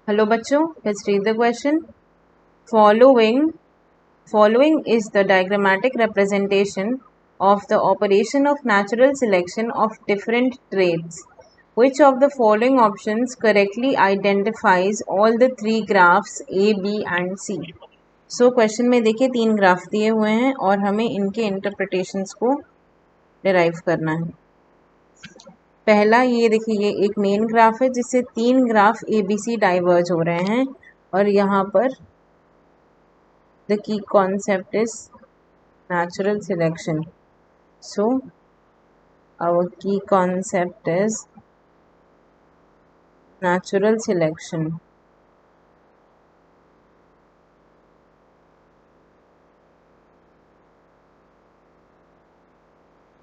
Hello बच्चों, let's read the question. Following is the diagrammatic representation of the operation of natural selection of different traits. Which of the following options correctly identifies all the three graphs A, B and C? So question में देखिए 3 graph दिए हुए हैं और हमें इनके interpretations को derive करना है। पहला ये देखिए, ये एक मेन ग्राफ है जिससे 3 ग्राफ ABC डाइवर्ज हो रहे हैं और यहाँ पर the key concept is natural selection. So our key concept is natural selection.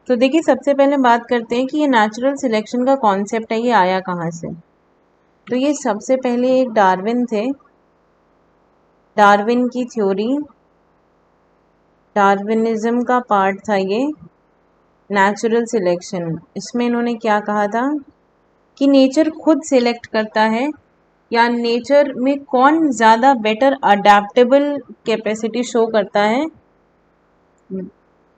तो देखिए, सबसे पहले बात करते हैं कि ये नेचुरल सिलेक्शन का कॉन्सेप्ट है, ये आया कहाँ से। तो ये सबसे पहले एक डार्विन थे, डार्विन की थ्योरी, डार्विनिज्म का पार्ट था ये नेचुरल सिलेक्शन। इसमें इन्होंने क्या कहा था कि नेचर खुद सिलेक्ट करता है या नेचर में कौन ज़्यादा बेटर अडेप्टेबल कैपेसिटी शो करता है,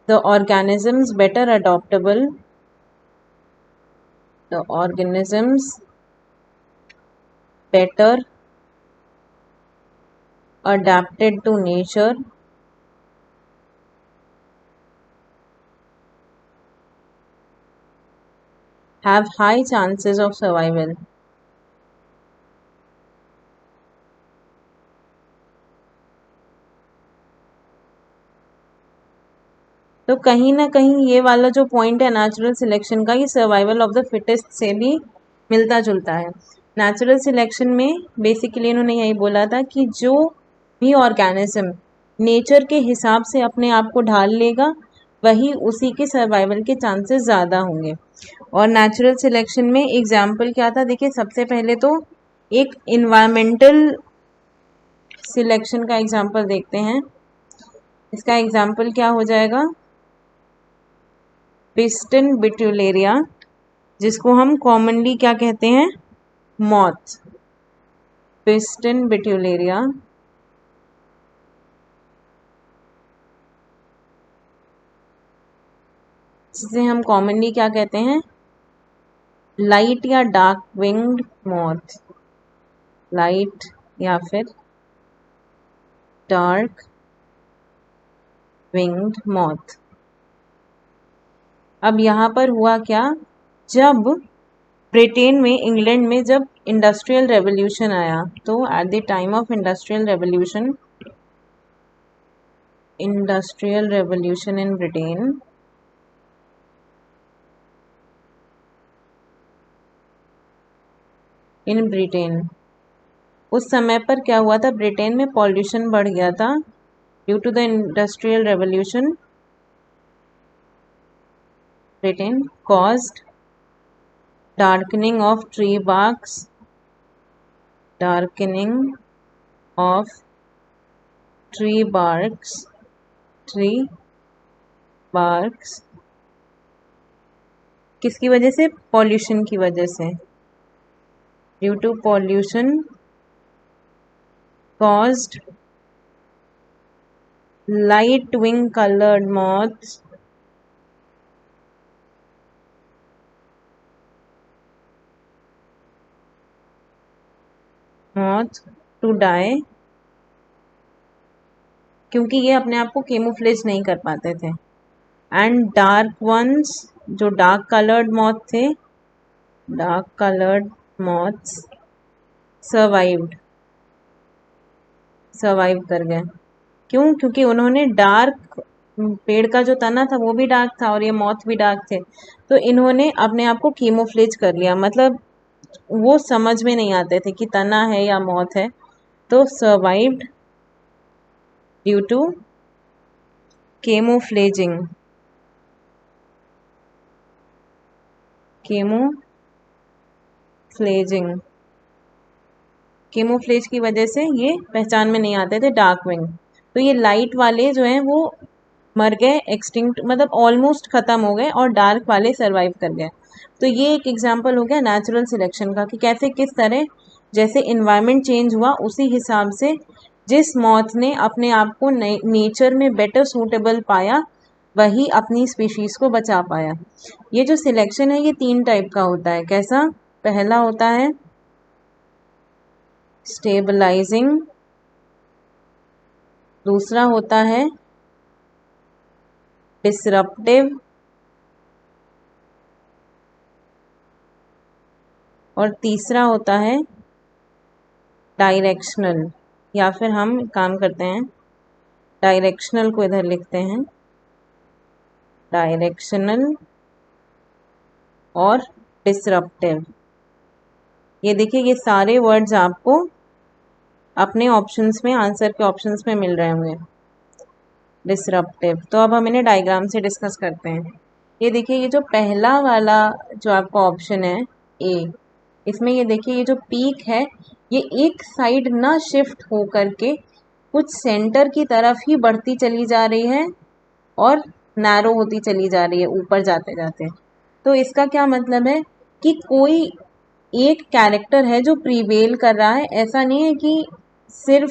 the organisms better adaptable, the organisms better adapted to nature have high chances of survival. तो कहीं ना कहीं ये वाला जो पॉइंट है नेचुरल सिलेक्शन का, ये सर्वाइवल ऑफ द फिटेस्ट से भी मिलता जुलता है। नेचुरल सिलेक्शन में बेसिकली इन्होंने यही बोला था कि जो भी ऑर्गेनिज्म नेचर के हिसाब से अपने आप को ढाल लेगा वही उसी के सर्वाइवल के चांसेस ज़्यादा होंगे। और नेचुरल सिलेक्शन में एग्जाम्पल क्या था, देखिए सबसे पहले तो एक इन्वायरमेंटल सिलेक्शन का एग्जाम्पल देखते हैं। इसका एग्जाम्पल क्या हो जाएगा, पिस्टन बिट्यूलेरिया, जिसको हम कॉमनली क्या कहते हैं, मॉथ। पिस्टन बिट्यूलेरिया जिसे हम कॉमनली क्या कहते हैं, लाइट या डार्क विंग्ड मॉथ, लाइट या फिर डार्क विंग्ड मॉथ। अब यहाँ पर हुआ क्या, जब ब्रिटेन में, इंग्लैंड में जब इंडस्ट्रियल रेवोल्यूशन आया, तो at the time of industrial revolution in Britain उस समय पर क्या हुआ था, ब्रिटेन में पॉल्यूशन बढ़ गया था due to the industrial revolution. Britain caused darkening of tree barks, darkening of tree barks किसकी वजह से, पॉल्यूशन की वजह से। Due to pollution caused light wing colored moths to die, क्योंकि ये अपने आप को केमोफ्लेज नहीं कर पाते थे। एंड डार्क वंस, जो डार्क कलर्ड मॉथ थे, डार्क कलर्ड मॉथ्स सर्वाइव कर गए। क्यों, क्योंकि उन्होंने डार्क, पेड़ का जो तना था वो भी डार्क था और ये मॉथ भी डार्क थे, तो इन्होंने अपने आप को केमोफ्लेज कर लिया। मतलब वो समझ में नहीं आते थे कि तना है या मॉथ है, तो सर्वाइव्ड ड्यू टू केमोफ्लेजिंग। केमोफ्लेज की वजह से ये पहचान में नहीं आते थे डार्क विंग। तो ये लाइट वाले जो हैं वो मर गए, एक्सटिंक्ट, मतलब ऑलमोस्ट ख़त्म हो गए, और डार्क वाले सर्वाइव कर गए। तो ये एक एग्जांपल हो गया नेचुरल सिलेक्शन का कि कैसे किस तरह जैसे इन्वायरमेंट चेंज हुआ उसी हिसाब से जिस मॉथ ने अपने आप को नेचर में बेटर सूटेबल पाया वही अपनी स्पीशीज को बचा पाया। ये जो सिलेक्शन है ये 3 टाइप का होता है। कैसा? पहला होता है स्टेबलाइजिंग, दूसरा होता है डिसरप्टिव और तीसरा होता है डायरेक्शनल। या फिर हम काम करते हैं डायरेक्शनल को इधर लिखते हैं, डायरेक्शनल और डिसरप्टिव। ये देखिए ये सारे वर्ड्स आपको अपने ऑप्शंस में, आंसर के ऑप्शंस में मिल रहे होंगे। डिसरप्टिव। तो अब हम इन्हें डायग्राम से डिस्कस करते हैं। ये देखिए ये जो पहला वाला जो आपका ऑप्शन है ए, इसमें ये देखिए ये जो पीक है ये एक साइड ना शिफ्ट हो करके कुछ सेंटर की तरफ ही बढ़ती चली जा रही है और नैरो होती चली जा रही है ऊपर जाते जाते। तो इसका क्या मतलब है कि कोई एक कैरेक्टर है जो प्रीवेल कर रहा है। ऐसा नहीं है कि सिर्फ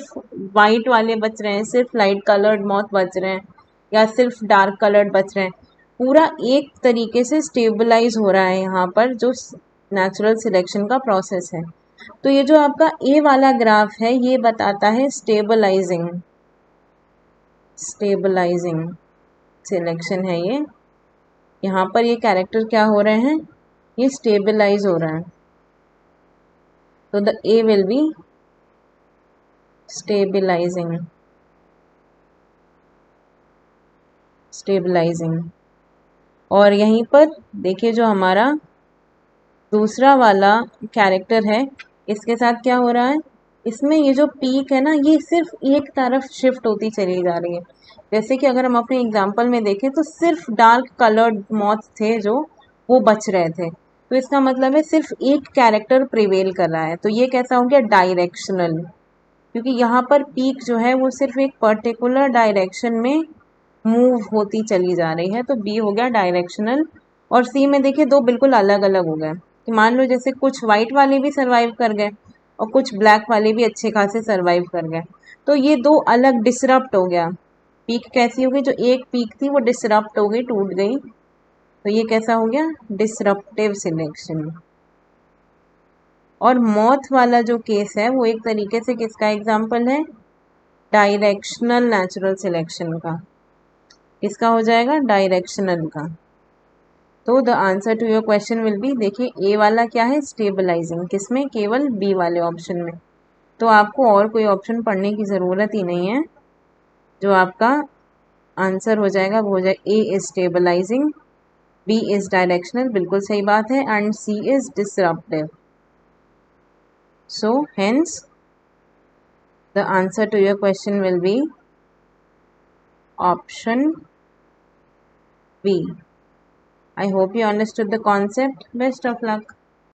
वाइट वाले बच रहे हैं, सिर्फ लाइट कलर्ड मॉथ बच रहे हैं या सिर्फ डार्क कलर्ड बच रहे हैं। पूरा एक तरीके से स्टेबलाइज हो रहा है यहाँ पर जो नेचुरल सिलेक्शन का प्रोसेस है। तो ये जो आपका ए वाला ग्राफ है ये बताता है स्टेबलाइजिंग सिलेक्शन है ये। यहाँ पर ये कैरेक्टर क्या हो रहे हैं, ये स्टेबलाइज हो रहा है। तो the A will be stabilising. और यहीं पर देखिए जो हमारा दूसरा वाला कैरेक्टर है इसके साथ क्या हो रहा है, इसमें ये जो पीक है ना ये सिर्फ एक तरफ शिफ्ट होती चली जा रही है। जैसे कि अगर हम अपने एग्जांपल में देखें तो सिर्फ डार्क कलर्ड मॉथ थे जो वो बच रहे थे। तो इसका मतलब है सिर्फ एक कैरेक्टर प्रिवेल कर रहा है। तो ये कैसा हो गया, डायरेक्शनल, क्योंकि यहाँ पर पीक जो है वो सिर्फ एक पर्टिकुलर डायरेक्शन में मूव होती चली जा रही है। तो बी हो गया डायरेक्शनल। और सी में देखिए दो बिल्कुल अलग अलग हो गए कि मान लो जैसे कुछ वाइट वाले भी सरवाइव कर गए और कुछ ब्लैक वाले भी अच्छे खासे सरवाइव कर गए। तो ये दो अलग डिसरप्ट हो गया। पीक कैसी हो गई, जो एक पीक थी वो डिसरप्ट हो गई, टूट गई। तो ये कैसा हो गया, डिसरप्टिव सिलेक्शन। और मॉथ वाला जो केस है वो एक तरीके से किसका एग्जाम्पल है, डायरेक्शनल नेचुरल सिलेक्शन का। किसका हो जाएगा, डायरेक्शनल का। तो the answer to your question will be, देखिए ए वाला क्या है, स्टेबलाइजिंग, किसमें, केवल बी वाले ऑप्शन में। तो आपको और कोई ऑप्शन पढ़ने की ज़रूरत ही नहीं है। जो आपका आंसर हो जाएगा वो हो जाएगा A is stabilizing, B is directional, बिल्कुल सही बात है, and C is disruptive. So hence the answer to your question will be option B. I hope you understood the concept. Best of luck.